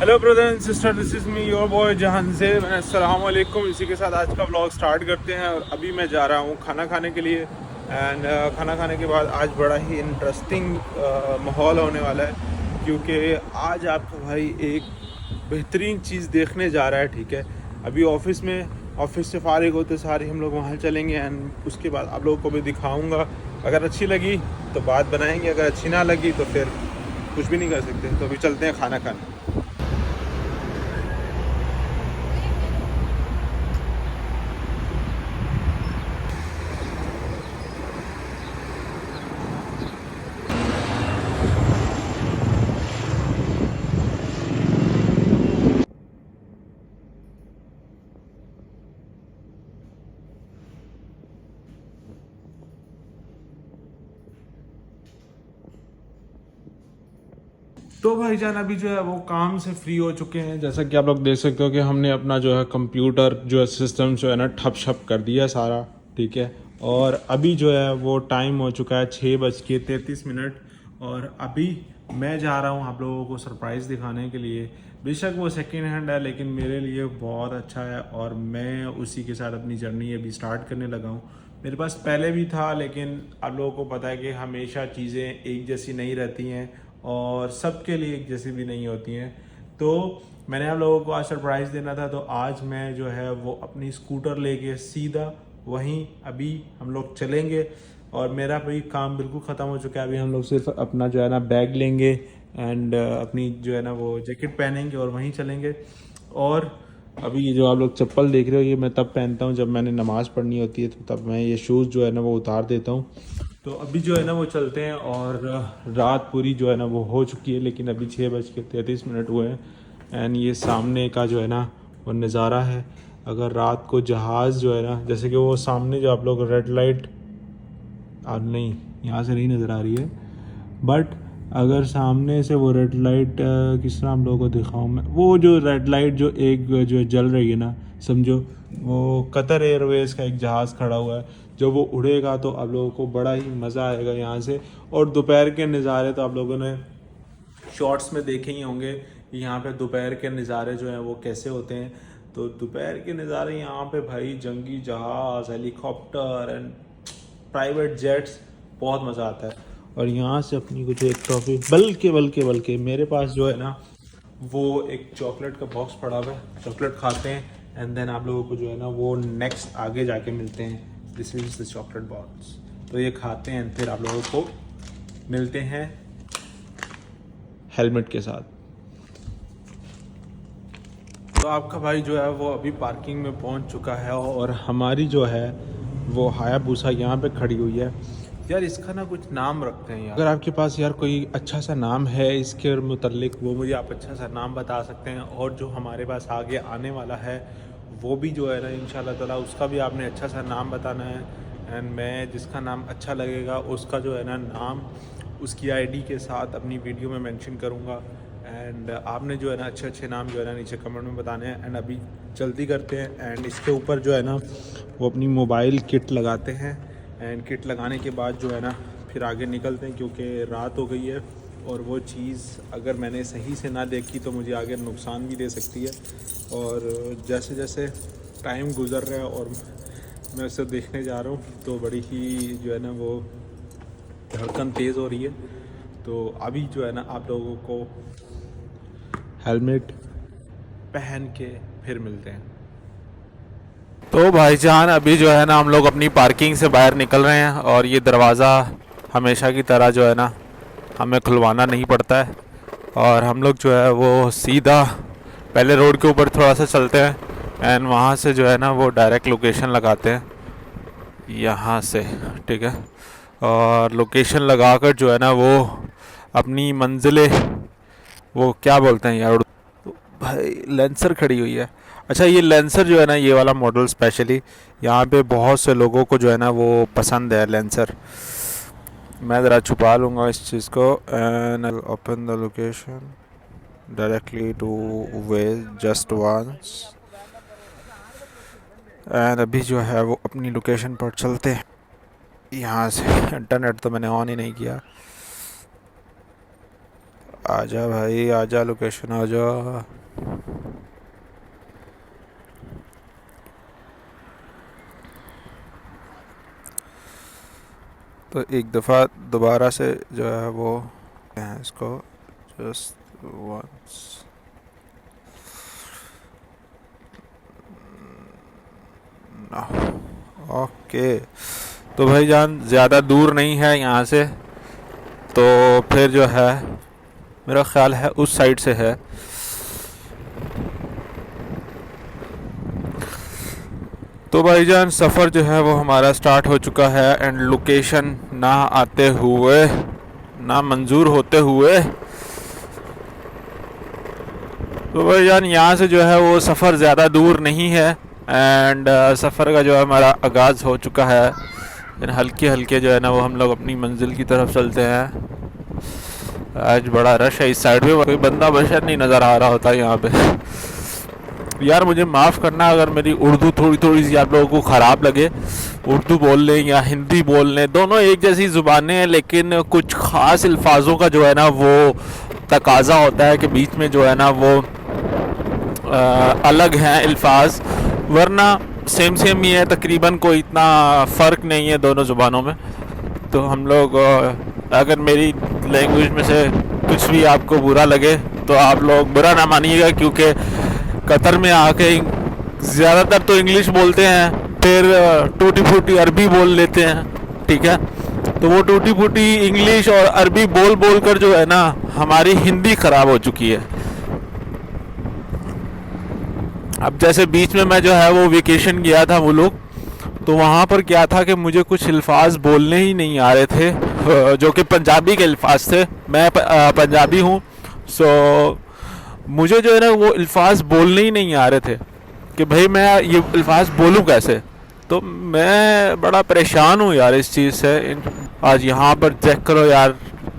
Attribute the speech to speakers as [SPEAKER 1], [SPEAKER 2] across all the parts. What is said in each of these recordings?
[SPEAKER 1] Hello brother and sister, this is me your boy जहान से। अस्सलाम वालेकुम। इसी के साथ आज का व्लॉग स्टार्ट करते हैं। और अभी मैं जा रहा हूँ खाना खाने के लिए। एंड खाना खाने के बाद आज बड़ा ही इंटरेस्टिंग माहौल होने वाला है, क्योंकि आज आपका भाई एक बेहतरीन चीज़ देखने जा रहा है। ठीक है, अभी ऑफिस से फारिग होते सारे हम लोग वहाँ चलेंगे। एंड उसके बाद आप लोगों को भी दिखाऊँगा। अगर अच्छी लगी तो बात बनाएंगे, अगर अच्छी ना लगी तो फिर कुछ भी नहीं कर सकते। तो अभी चलते हैं खाना खाने। तो भाईजान अभी जो है वो काम से फ्री हो चुके हैं। जैसा कि आप लोग देख सकते हो कि हमने अपना जो है कंप्यूटर जो है सिस्टम जो है ना ठप छप कर दिया सारा। ठीक है, और अभी जो है वो टाइम हो चुका है 6:33। और अभी मैं जा रहा हूँ आप लोगों को सरप्राइज़ दिखाने के लिए। बेशक वो सेकेंड हैंड है, लेकिन मेरे लिए बहुत अच्छा है और मैं उसी के साथ अपनी जर्नी अभी स्टार्ट करने लगा हूँ। मेरे पास पहले भी था, लेकिन आप लोगों को पता है कि हमेशा चीज़ें एक जैसी नहीं रहती हैं और सबके लिए एक जैसी भी नहीं होती हैं। तो मैंने आप लोगों को आज सरप्राइज़ देना था, तो आज मैं जो है वो अपनी स्कूटर लेके सीधा वहीं अभी हम लोग चलेंगे। और मेरा भी काम बिल्कुल ख़त्म हो चुका है। अभी हम लोग सिर्फ अपना जो है ना बैग लेंगे एंड अपनी जो है ना वो जैकेट पहनेंगे और वहीं चलेंगे। और अभी ये जो आप लोग चप्पल देख रहे हो, ये मैं तब पहनता हूँ जब मैंने नमाज़ पढ़नी होती है, तो तब मैं ये शूज़ जो है ना वो उतार देता हूँ। तो अभी जो है ना वो चलते हैं। और रात पूरी जो है ना वो हो चुकी है, लेकिन अभी 6:33 हुए हैं। एंड ये सामने का जो है ना वो नज़ारा है। अगर रात को जहाज़ जो है ना, जैसे कि वो सामने जो आप लोग रेड लाइट नहीं, यहाँ से नहीं नज़र आ रही है, बट अगर सामने से वो रेड लाइट किस तरह हम लोगों को दिखाऊं मैं, वो जो रेड लाइट जो एक जो जल रही है ना, समझो वो कतर एयरवेज़ का एक जहाज़ खड़ा हुआ है। जब वो उड़ेगा तो आप लोगों को बड़ा ही मज़ा आएगा यहाँ से। और दोपहर के नज़ारे तो आप लोगों ने शॉर्ट्स में देखे ही होंगे कि यहाँ पे दोपहर के नज़ारे जो हैं वो कैसे होते हैं। तो दोपहर के नज़ारे यहाँ पे भाई जंगी जहाज़, हेलीकॉप्टर एंड प्राइवेट जेट्स, बहुत मज़ा आता है। और यहाँ से अपनी कुछ एक ट्रॉफी, बल्कि मेरे पास जो है ना वो एक चॉकलेट का बॉक्स पड़ा हुआ है। चॉकलेट खाते हैं एंड देन आप लोगों को जो है ना वो नेक्स्ट आगे जाके मिलते हैं। This is the chocolate box. तो ये खाते हैं, फिर आप लोगों को मिलते हैं हेलमेट के साथ। तो आपका भाई जो है वो अभी पार्किंग में पहुंच चुका है और हमारी जो है वो हायाबुसा यहाँ पे खड़ी हुई है। यार इसका ना कुछ नाम रखते हैं यार। अगर आपके पास यार कोई अच्छा सा नाम है इसके मुतल्लिक, वो मुझे आप अच्छा सा नाम बता सकते हैं। और जो हमारे पास आगे आने वाला है वो भी जो है ना इंशाल्लाह ताला उसका भी आपने अच्छा सा नाम बताना है। एंड मैं जिसका नाम अच्छा लगेगा उसका जो है ना नाम उसकी आईडी के साथ अपनी वीडियो में मेंशन करूँगा। एंड आपने जो है ना अच्छे अच्छे नाम जो है ना नीचे कमेंट में बताने हैं। एंड अभी जल्दी करते हैं एंड इसके ऊपर जो है ना वो अपनी मोबाइल किट लगाते हैं। एंड किट लगाने के बाद जो है ना फिर आगे निकलते हैं, क्योंकि रात हो गई है और वो चीज़ अगर मैंने सही से ना देखी तो मुझे आगे नुकसान भी दे सकती है। और जैसे जैसे टाइम गुज़र रहा है और मैं उसे देखने जा रहा हूँ तो बड़ी ही जो है ना वो धड़कन तेज़ हो रही है। तो अभी जो है ना आप लोगों को हेलमेट पहन के फिर मिलते हैं। तो भाईजान अभी जो है ना हम लोग अपनी पार्किंग से बाहर निकल रहे हैं और ये दरवाज़ा हमेशा की तरह जो है ना हमें खुलवाना नहीं पड़ता है। और हम लोग जो है वो सीधा पहले रोड के ऊपर थोड़ा सा चलते हैं एंड वहाँ से जो है ना वो डायरेक्ट लोकेशन लगाते हैं यहाँ से। ठीक है, और लोकेशन लगाकर जो है ना वो अपनी मंजिलें, वो क्या बोलते हैं यार, भाई लेंसर खड़ी हुई है। अच्छा, ये लेंसर जो है ना ये वाला मॉडल स्पेशली यहाँ पे बहुत से लोगों को जो है ना वो पसंद है लेंसर। मैं ज़रा छुपा लूँगा इस चीज़ को and open the location directly to way just once. And अभी जो है वो अपनी लोकेशन पर चलते हैं यहाँ से। इंटरनेट तो मैंने ऑन ही नहीं किया। आजा भाई आजा, लोकेशन आजा। तो एक दफ़ा दोबारा से जो है वो इसको जस्ट वंस। ओके, तो भाई जान ज़्यादा दूर नहीं है यहाँ से, तो फिर जो है मेरा ख्याल है उस साइड से है। तो भाईजान सफ़र जो है वो हमारा स्टार्ट हो चुका है एंड लोकेशन ना आते हुए, ना मंजूर होते हुए, तो भाईजान यहाँ से जो है वो सफ़र ज़्यादा दूर नहीं है एंड सफ़र का जो है हमारा आगाज़ हो चुका है। हल्के हल्के जो है ना वो हम लोग अपनी मंजिल की तरफ चलते हैं। आज बड़ा रश है इस साइड पे, कोई बंदा बशर नहीं नज़र आ रहा होता यहाँ पे। यार मुझे माफ़ करना अगर मेरी उर्दू थोड़ी थोड़ी सी आप लोगों को ख़राब लगे। उर्दू बोल लें या हिंदी बोल लें, दोनों एक जैसी ज़ुबानें हैं, लेकिन कुछ ख़ास अल्फाजों का जो है ना वो तकाज़ा होता है कि बीच में जो है ना वो अलग हैं अल्फाज, वरना सेम सेम ही है तकरीबन, कोई इतना फ़र्क नहीं है दोनों ज़ुबानों में। तो हम लोग अगर मेरी लैंग्वेज में से कुछ भी आपको बुरा लगे तो आप लोग बुरा ना मानिएगा, क्योंकि कतर में आके ज़्यादातर तो इंग्लिश बोलते हैं, फिर टूटी फूटी अरबी बोल लेते हैं, ठीक है। तो वो टूटी फूटी इंग्लिश और अरबी बोल बोल कर जो है ना हमारी हिंदी ख़राब हो चुकी है। अब जैसे बीच में मैं जो है वो वेकेशन गया था वो लोग, तो वहाँ पर क्या था कि मुझे कुछ अल्फाज बोलने ही नहीं आ रहे थे, जो कि पंजाबी के अल्फाज थे। मैं पंजाबी हूँ, सो मुझे जो है ना वो अल्फाज बोलने ही नहीं आ रहे थे कि भाई मैं ये अल्फाज बोलूँ कैसे। तो मैं बड़ा परेशान हूँ यार इस चीज़ से। आज यहाँ पर चेक करो यार,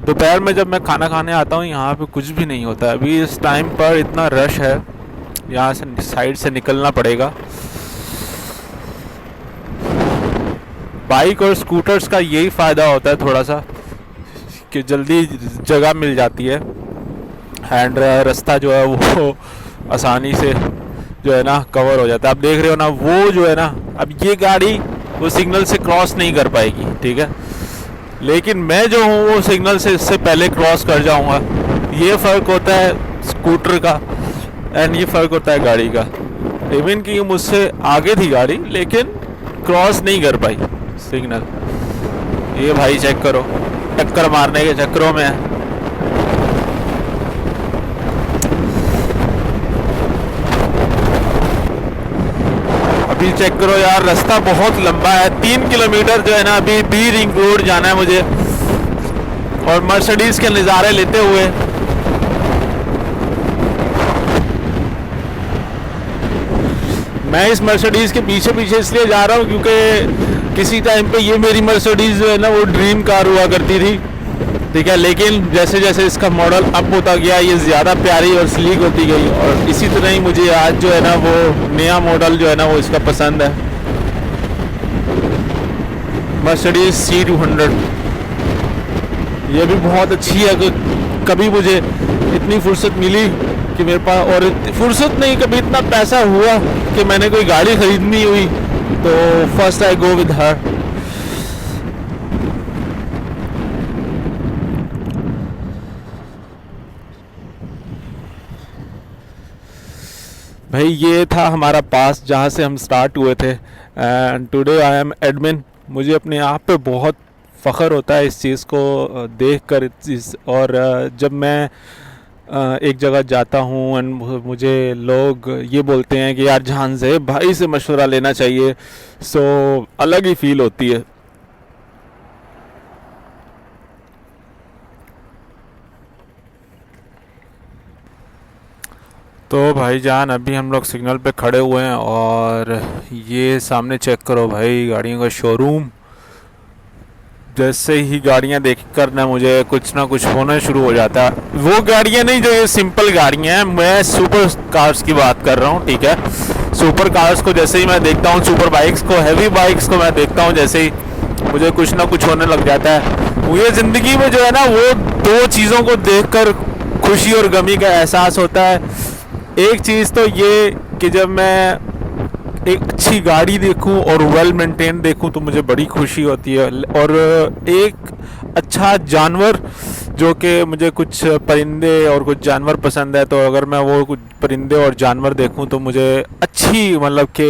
[SPEAKER 1] दोपहर में जब मैं खाना खाने आता हूँ यहाँ पे कुछ भी नहीं होता। अभी इस टाइम पर इतना रश है, यहाँ से साइड से निकलना पड़ेगा। बाइक और स्कूटर्स का यही फ़ायदा होता है थोड़ा सा कि जल्दी जगह मिल जाती है एंड रास्ता जो है वो आसानी से जो है ना कवर हो जाता है। आप देख रहे हो ना वो जो है ना, अब ये गाड़ी वो सिग्नल से क्रॉस नहीं कर पाएगी, ठीक है, लेकिन मैं जो हूँ वो सिग्नल से इससे पहले क्रॉस कर जाऊँगा। ये फ़र्क होता है स्कूटर का एंड ये फ़र्क होता है गाड़ी का। इवन कि मुझसे आगे थी गाड़ी लेकिन क्रॉस नहीं कर पाई सिग्नल। ये भाई चेक करो, टक्कर मारने के चक्करों में है। अभी चेक करो यार, रास्ता बहुत लंबा है, 3 किलोमीटर जो है ना अभी बी रिंग रोड जाना है मुझे, और मर्सिडीज के नज़ारे लेते हुए। मैं इस मर्सिडीज के पीछे पीछे इसलिए जा रहा हूँ क्योंकि किसी टाइम पे ये मेरी मर्सिडीज जो है ना वो ड्रीम कार हुआ करती थी, ठीक है, लेकिन जैसे जैसे इसका मॉडल अप होता गया ये ज़्यादा प्यारी और स्लीक होती गई, और इसी तरह ही मुझे आज जो है ना वो नया मॉडल जो है ना वो इसका पसंद है, मर्सिडीज C200। ये भी बहुत अच्छी है। कभी मुझे इतनी फुर्सत मिली कि मेरे पास, और फुर्सत नहीं, कभी इतना पैसा हुआ कि मैंने कोई गाड़ी ख़रीदनी हुई तो first I go with her. भाई ये था हमारा पास जहाँ से हम स्टार्ट हुए थे and today I am admin. मुझे अपने आप पे बहुत फ़ख्र होता है इस चीज़ को देख कर और जब मैं एक जगह जाता हूँ एंड मुझे लोग ये बोलते हैं कि यार जहान से भाई से मशवरा लेना चाहिए, सो अलग ही फील होती है। तो भाईजान अभी हम लोग सिग्नल पे खड़े हुए हैं और ये सामने चेक करो भाई गाड़ियों का शोरूम। जैसे ही गाड़ियां देख कर ना मुझे कुछ ना कुछ होना शुरू हो जाता है। वो गाड़ियां नहीं जो ये सिंपल गाड़ियां हैं, मैं सुपर कार्स की बात कर रहा हूँ, ठीक है। सुपर कार्स को जैसे ही मैं देखता हूँ, सुपर बाइक्स को, हैवी बाइक्स को मैं देखता हूँ, जैसे ही मुझे कुछ ना कुछ होने लग जाता है। मुझे ज़िंदगी में जो है ना वो दो चीज़ों को देख कर
[SPEAKER 2] खुशी और गमी का एहसास होता है। एक चीज़ तो ये कि जब मैं एक अच्छी गाड़ी देखूं और वेल मेंटेन देखूं तो मुझे बड़ी खुशी होती है। और एक अच्छा जानवर, जो कि मुझे कुछ परिंदे और कुछ जानवर पसंद है, तो अगर मैं वो कुछ परिंदे और जानवर देखूं तो मुझे अच्छी मतलब कि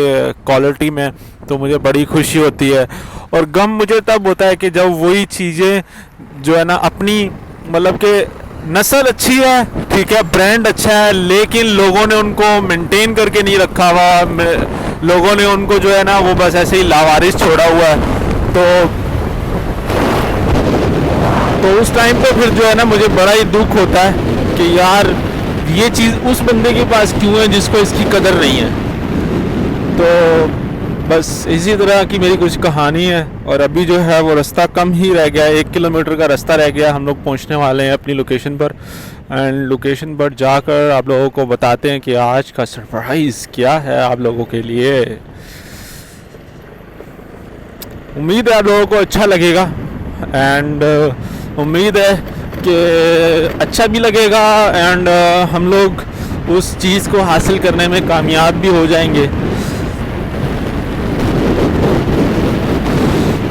[SPEAKER 2] क्वालिटी में, तो मुझे बड़ी खुशी होती है। और गम मुझे तब होता है कि जब वही चीज़ें जो है ना अपनी मतलब कि नस्ल अच्छी है, ठीक है, ब्रांड अच्छा है, लेकिन लोगों ने उनको मेंटेन करके नहीं रखा हुआ, लोगों ने उनको जो है ना वो बस ऐसे ही लावारिस छोड़ा हुआ है। तो उस टाइम पे फिर जो है ना मुझे बड़ा ही दुख होता है कि यार ये चीज़ उस बंदे के पास क्यों है जिसको इसकी कदर नहीं है। तो बस इसी तरह की मेरी कुछ कहानी है। और अभी जो है वो रास्ता कम ही रह गया है, 1 किलोमीटर का रास्ता रह गया, हम लोग पहुंचने वाले हैं अपनी लोकेशन पर। एंड लोकेशन पर जाकर आप लोगों को बताते हैं कि आज का सरप्राइज़ क्या है आप लोगों के लिए। उम्मीद है आप लोगों को अच्छा लगेगा। एंड उम्मीद है कि अच्छा भी लगेगा। एंड हम लोग उस चीज़ को हासिल करने में कामयाब भी हो जाएंगे,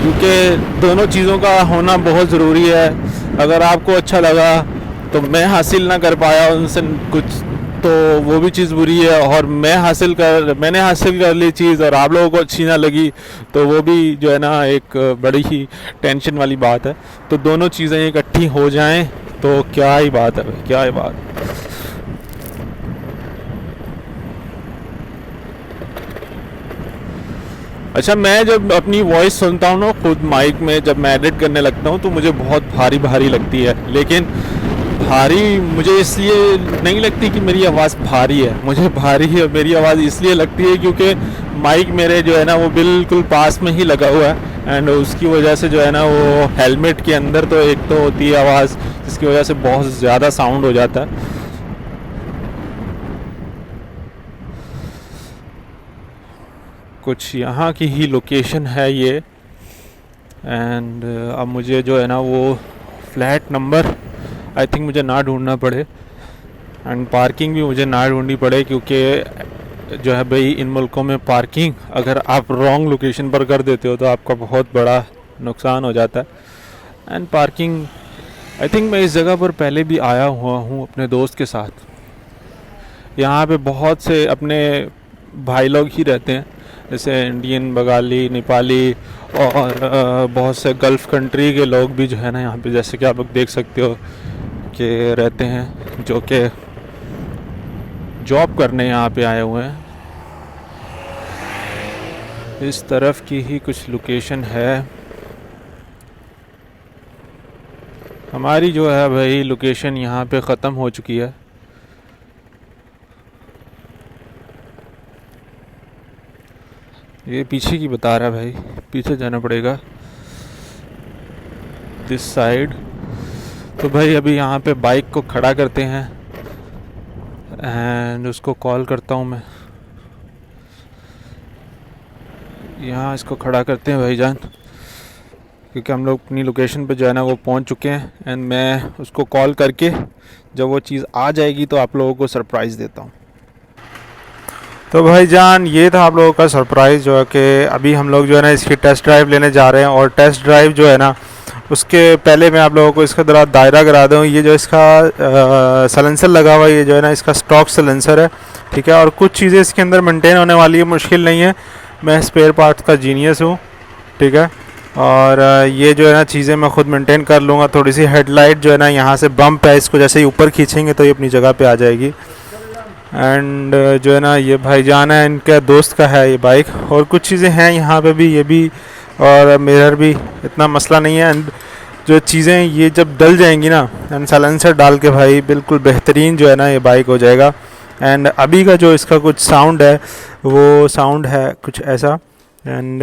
[SPEAKER 2] क्योंकि दोनों चीज़ों का होना बहुत ज़रूरी है। अगर आपको अच्छा लगा तो मैं हासिल ना कर पाया उनसे कुछ, तो वो भी चीज़ बुरी है। और मैंने हासिल कर ली चीज़ और आप लोगों को अच्छी ना लगी, तो वो भी जो है ना एक बड़ी ही टेंशन वाली बात है। तो दोनों चीज़ें इकट्ठी हो जाएं तो क्या ही बात है, क्या ही बात। अच्छा, मैं जब अपनी वॉइस सुनता हूँ ना खुद माइक में, जब मैं एडिट करने लगता हूँ तो मुझे बहुत भारी भारी लगती है। लेकिन भारी मुझे इसलिए नहीं लगती कि मेरी आवाज़ भारी है, मुझे भारी है मेरी आवाज़ इसलिए लगती है क्योंकि माइक मेरे जो है ना वो बिल्कुल पास में ही लगा हुआ है। एंड उसकी वजह से जो है ना वो हेलमेट के अंदर तो एक तो होती है आवाज़, जिसकी वजह से बहुत ज़्यादा साउंड हो जाता है। कुछ यहाँ की ही लोकेशन है ये। एंड अब मुझे जो है ना वो फ्लैट नंबर आई थिंक मुझे ना ढूंढना पड़े, एंड पार्किंग भी मुझे ना ढूंढनी पड़े, क्योंकि जो है भाई इन मुल्कों में पार्किंग अगर आप रॉन्ग लोकेशन पर कर देते हो तो आपका बहुत बड़ा नुकसान हो जाता है। एंड पार्किंग आई थिंक मैं इस जगह पर पहले भी आया हुआ हूँ अपने दोस्त के साथ। यहाँ पे बहुत से अपने भाई लोग ही रहते हैं, जैसे इंडियन, बंगाली, नेपाली और बहुत से गल्फ़ कंट्री के लोग भी जो है ना यहाँ पे, जैसे कि आप लोग देख सकते हो कि रहते हैं, जो कि जॉब करने यहाँ पे आए हुए हैं। इस तरफ की ही कुछ लोकेशन है हमारी। जो है भाई लोकेशन यहाँ पे ख़त्म हो चुकी है। ये पीछे की बता रहा है भाई, पीछे जाना पड़ेगा दिस साइड। तो भाई अभी यहाँ पे बाइक को खड़ा करते हैं एंड उसको कॉल करता हूँ मैं। यहाँ इसको खड़ा करते हैं भाईजान, क्योंकि हम लोग अपनी लोकेशन पे जो है ना वो पहुँच चुके हैं। एंड मैं उसको कॉल करके जब वो चीज़ आ जाएगी तो आप लोगों को सरप्राइज़ देता हूँ। तो भाईजान ये था आप लोगों का सरप्राइज़, जो है कि अभी हम लोग जो है ना इसकी टेस्ट ड्राइव लेने जा रहे हैं। और टेस्ट ड्राइव जो है ना उसके पहले मैं आप लोगों को इसका ज़रा दायरा करा दूँ। ये जो इसका सलेंसर लगा हुआ है, ये जो है ना इसका स्टॉक सलेंसर है, ठीक है। और कुछ चीज़ें इसके अंदर मेंटेन होने वाली है, मुश्किल नहीं है, मैं स्पेयर पार्ट्स का जीनियस हूँ, ठीक है। और ये जो है ना चीज़ें मैं खुद मेंटेन कर लूँगा। थोड़ी सी हेडलाइट जो है ना यहाँ से बम्प है, इसको जैसे ही ऊपर खींचेंगे तो ये अपनी जगह पे आ जाएगी। एंड जो है ना ये भाईजान है, इनके दोस्त का है ये बाइक। और कुछ चीज़ें हैं यहाँ पे भी, ये भी, और मिरर भी, इतना मसला नहीं है। एंड जो चीज़ें ये जब डल जाएंगी ना, एंड साइलेंसर डाल के भाई बिल्कुल बेहतरीन जो है ना ये बाइक हो जाएगा। एंड अभी का जो इसका कुछ साउंड है वो साउंड है कुछ ऐसा। एंड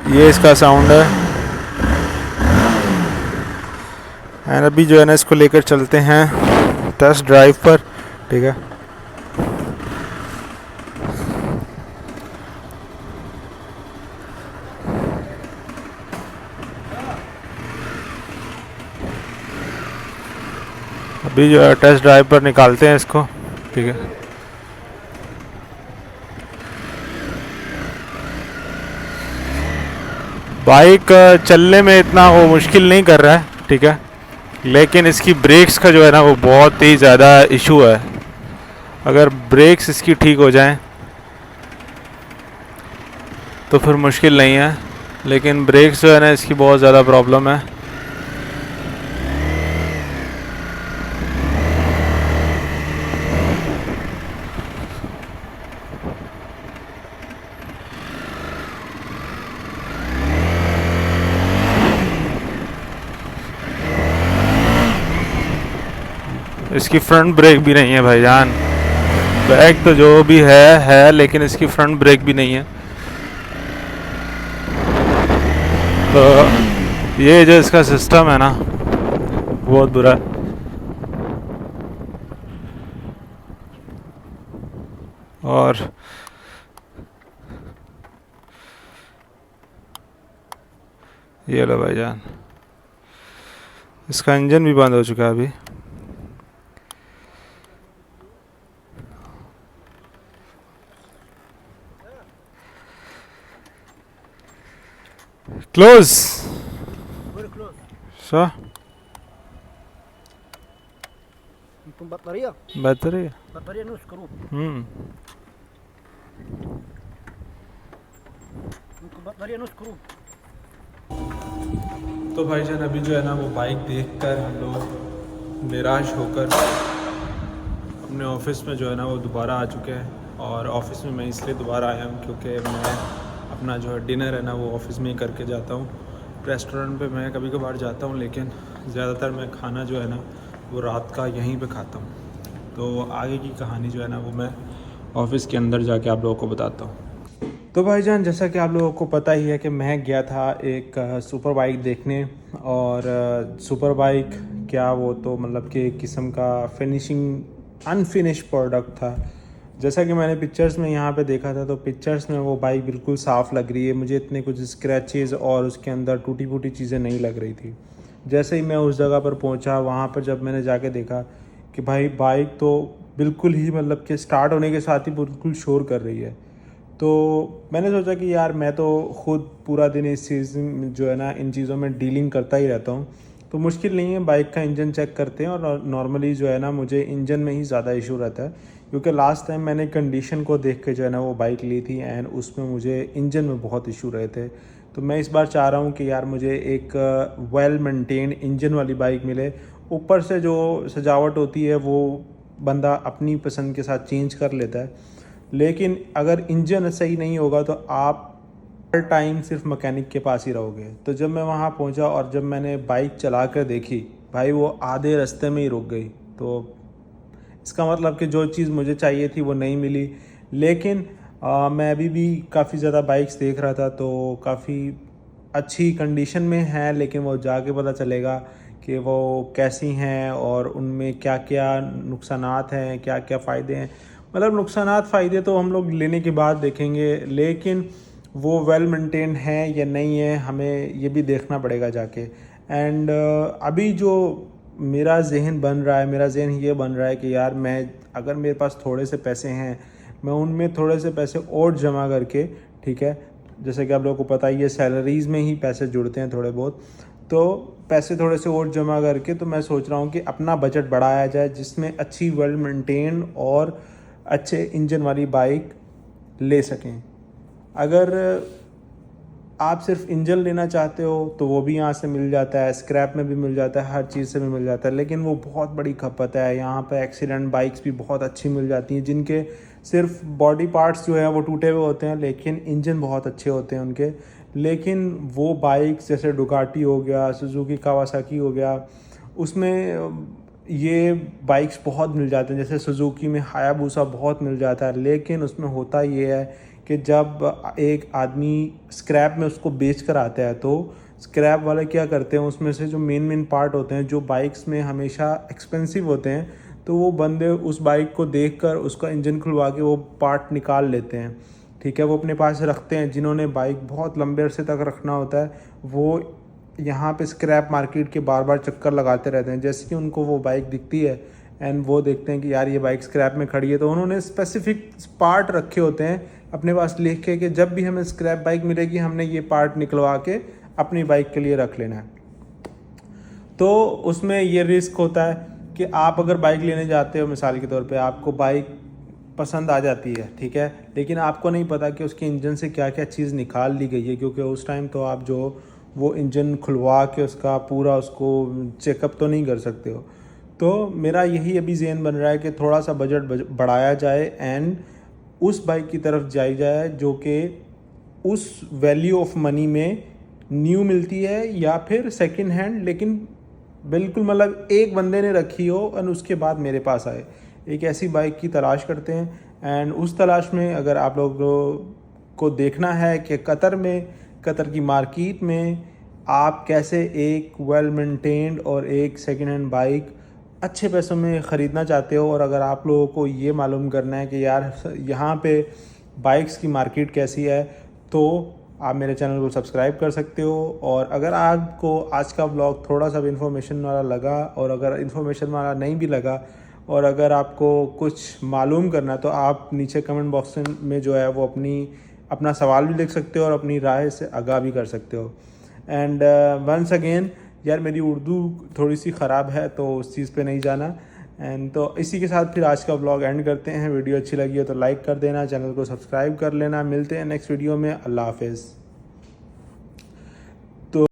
[SPEAKER 2] ये इसका साउंड है। एंड अभी जो है ना इसको लेकर चलते हैं टेस्ट ड्राइव पर, ठीक है। अभी जो है टेस्ट ड्राइव पर निकालते हैं इसको, ठीक है। बाइक चलने में इतना वो मुश्किल नहीं कर रहा है, ठीक है, लेकिन इसकी ब्रेक्स का जो है ना वो बहुत ही ज़्यादा इशू है। अगर ब्रेक्स इसकी ठीक हो जाएं तो फिर मुश्किल नहीं है, लेकिन ब्रेक्स जो है ना इसकी बहुत ज़्यादा प्रॉब्लम है। इसकी फ्रंट ब्रेक भी नहीं है भाईजान। बैक तो जो भी है लेकिन इसकी फ्रंट ब्रेक भी नहीं है। तो ये जो इसका सिस्टम है ना बहुत बुरा है। और ये लो भाईजान, इसका इंजन भी बंद हो चुका है अभी। Close.
[SPEAKER 3] Very close.
[SPEAKER 2] So,
[SPEAKER 3] Untuk bateria,
[SPEAKER 2] battery.
[SPEAKER 3] bateria no screw. Untuk bateria no screw.
[SPEAKER 1] तो भाईजान अभी जो है ना वो बाइक देखकर हम लोग निराश होकर अपने ऑफिस में जो है ना वो दोबारा आ चुके हैं। और ऑफिस में मैं इसलिए दोबारा आया हूँ क्योंकि मैं अपना जो है डिनर है ना वो ऑफिस में ही करके जाता हूँ। रेस्टोरेंट पे मैं कभी कभार जाता हूँ, लेकिन ज़्यादातर मैं खाना जो है ना वो रात का यहीं पे खाता हूँ। तो आगे की कहानी जो है ना वो मैं ऑफिस के अंदर जाके आप लोगों को बताता हूँ। तो भाईजान जैसा कि आप लोगों को पता ही है कि मैं गया था एक सुपर बाइक देखने। और सुपर बाइक क्या, वो तो मतलब कि एक किस्म का फिनिशिंग अनफिनिश प्रोडक्ट था। जैसा कि मैंने पिक्चर्स में यहाँ पे देखा था, तो पिक्चर्स में वो बाइक बिल्कुल साफ़ लग रही है। मुझे इतने कुछ स्क्रैचेस और उसके अंदर टूटी फूटी चीज़ें नहीं लग रही थी। जैसे ही मैं उस जगह पर पहुँचा, वहाँ पर जब मैंने जाके देखा कि भाई बाइक तो बिल्कुल ही मतलब कि स्टार्ट होने के साथ ही बिल्कुल शोर कर रही है। तो मैंने सोचा कि यार मैं तो ख़ुद पूरा दिन इस चीज़ जो है ना इन चीज़ों में डीलिंग करता ही रहता हूँ, तो मुश्किल नहीं है। बाइक का इंजन चेक करते हैं। और नॉर्मली जो है ना मुझे इंजन में ही ज़्यादा इशू रहता है, क्योंकि लास्ट टाइम मैंने कंडीशन को देख के जो है ना वो बाइक ली थी एंड उसमें मुझे इंजन में बहुत इशू रहे थे। तो मैं इस बार चाह रहा हूँ कि यार मुझे एक वेल मेंटेन इंजन वाली बाइक मिले। ऊपर से जो सजावट होती है वो बंदा अपनी पसंद के साथ चेंज कर लेता है, लेकिन अगर इंजन सही नहीं होगा तो आप हर टाइम सिर्फ मैकेनिक के पास ही रहोगे। तो जब मैं वहाँ पहुँचा और जब मैंने बाइक चला कर देखी, भाई वो आधे रास्ते में ही रुक गई। तो इसका मतलब कि जो चीज़ मुझे चाहिए थी वो नहीं मिली। लेकिन मैं अभी भी काफ़ी ज़्यादा बाइक्स देख रहा था, तो काफ़ी अच्छी कंडीशन में है, लेकिन वो जाके पता चलेगा कि वो कैसी हैं और उनमें क्या क्या नुकसानात हैं, क्या क्या फ़ायदे हैं। मतलब नुकसानात फ़ायदे तो हम लोग लेने के बाद देखेंगे, लेकिन वो वेल मेंटेन है या नहीं है हमें ये भी देखना पड़ेगा जाके। एंड अभी जो मेरा जहन बन रहा है, मेरा जहन ये बन रहा है कि यार मैं अगर मेरे पास थोड़े से पैसे हैं, मैं उनमें थोड़े से पैसे और जमा करके, ठीक है, जैसे कि आप लोगों को पता ही है सैलरीज़ में ही पैसे जुड़ते हैं थोड़े बहुत, तो पैसे थोड़े से और जमा करके तो मैं सोच रहा हूँ कि अपना बजट बढ़ाया जाए, जिसमें अच्छी वेल मेंटेन और अच्छे इंजन वाली बाइक ले सकें। अगर आप सिर्फ इंजन लेना चाहते हो तो वो भी यहाँ से मिल जाता है, स्क्रैप में भी मिल जाता है, हर चीज़ से भी मिल जाता है, लेकिन वो बहुत बड़ी खपत है। यहाँ पे एक्सीडेंट बाइक्स भी बहुत अच्छी मिल जाती हैं, जिनके सिर्फ बॉडी पार्ट्स जो है वो टूटे हुए होते हैं, लेकिन इंजन बहुत अच्छे होते हैं उनके। लेकिन वो बाइक्स जैसे डुकाटी हो गया, सुजुकी कावासाकी हो गया, उसमें ये बाइक्स बहुत मिल जाते हैं। जैसे सुजुकी में हायाबुसा बहुत मिल जाता है, लेकिन उसमें होता ये है कि जब एक आदमी स्क्रैप में उसको बेच कर आता है, तो स्क्रैप वाले क्या करते हैं, उसमें से जो मेन पार्ट होते हैं जो बाइक्स में हमेशा एक्सपेंसिव होते हैं, तो वो बंदे उस बाइक को देखकर उसका इंजन खुलवा के वो पार्ट निकाल लेते हैं, ठीक है, वो अपने पास रखते हैं। जिन्होंने बाइक बहुत लंबे अरसे तक रखना होता है वो यहाँ पे स्क्रैप मार्केट के बार बार चक्कर लगाते रहते हैं। जैसे कि उनको वो बाइक दिखती है एंड वो देखते हैं कि यार ये बाइक स्क्रैप में खड़ी है, तो उन्होंने स्पेसिफिक पार्ट रखे होते हैं अपने पास लिख के कि जब भी हमें स्क्रैप बाइक मिलेगी हमने ये पार्ट निकलवा के अपनी बाइक के लिए रख लेना है। तो उसमें ये रिस्क होता है कि आप अगर बाइक लेने जाते हो, मिसाल के तौर पे आपको बाइक पसंद आ जाती है, ठीक है, लेकिन आपको नहीं पता कि उसके इंजन से क्या क्या चीज़ निकाल ली गई है, क्योंकि उस टाइम तो आप जो वो इंजन खुलवा के उसका पूरा उसको चेकअप तो नहीं कर सकते हो। तो मेरा यही अभी ज़हन बन रहा है कि थोड़ा सा बजट बढ़ाया जाए एंड उस बाइक की तरफ जाई जाए जो कि उस वैल्यू ऑफ मनी में न्यू मिलती है या फिर सेकंड हैंड, लेकिन बिल्कुल मतलब एक बंदे ने रखी हो और उसके बाद मेरे पास आए। एक ऐसी बाइक की तलाश करते हैं एंड उस तलाश में अगर आप लोगों को देखना है कि कतर की मार्केट में आप कैसे एक वेल मेंटेन्ड और एक सेकंड हैंड बाइक अच्छे पैसों में ख़रीदना चाहते हो, और अगर आप लोगों को ये मालूम करना है कि यार यहाँ पे बाइक्स की मार्केट कैसी है, तो आप मेरे चैनल को सब्सक्राइब कर सकते हो। और अगर आपको आज का व्लॉग थोड़ा सा इन्फॉर्मेशन वाला लगा, और अगर इन्फॉर्मेशन वाला नहीं भी लगा, और अगर आपको कुछ मालूम करना है, तो आप नीचे कमेंट बॉक्स में जो है वो अपना सवाल भी लिख सकते हो और अपनी राय से आगाह भी कर सकते हो। एंड वंस अगेन यार मेरी उर्दू थोड़ी सी ख़राब है तो उस चीज़ पे नहीं जाना। एंड तो इसी के साथ फिर आज का व्लॉग एंड करते हैं। वीडियो अच्छी लगी हो तो लाइक कर देना, चैनल को सब्सक्राइब कर लेना। मिलते हैं नेक्स्ट वीडियो में। अल्लाह हाफिज़।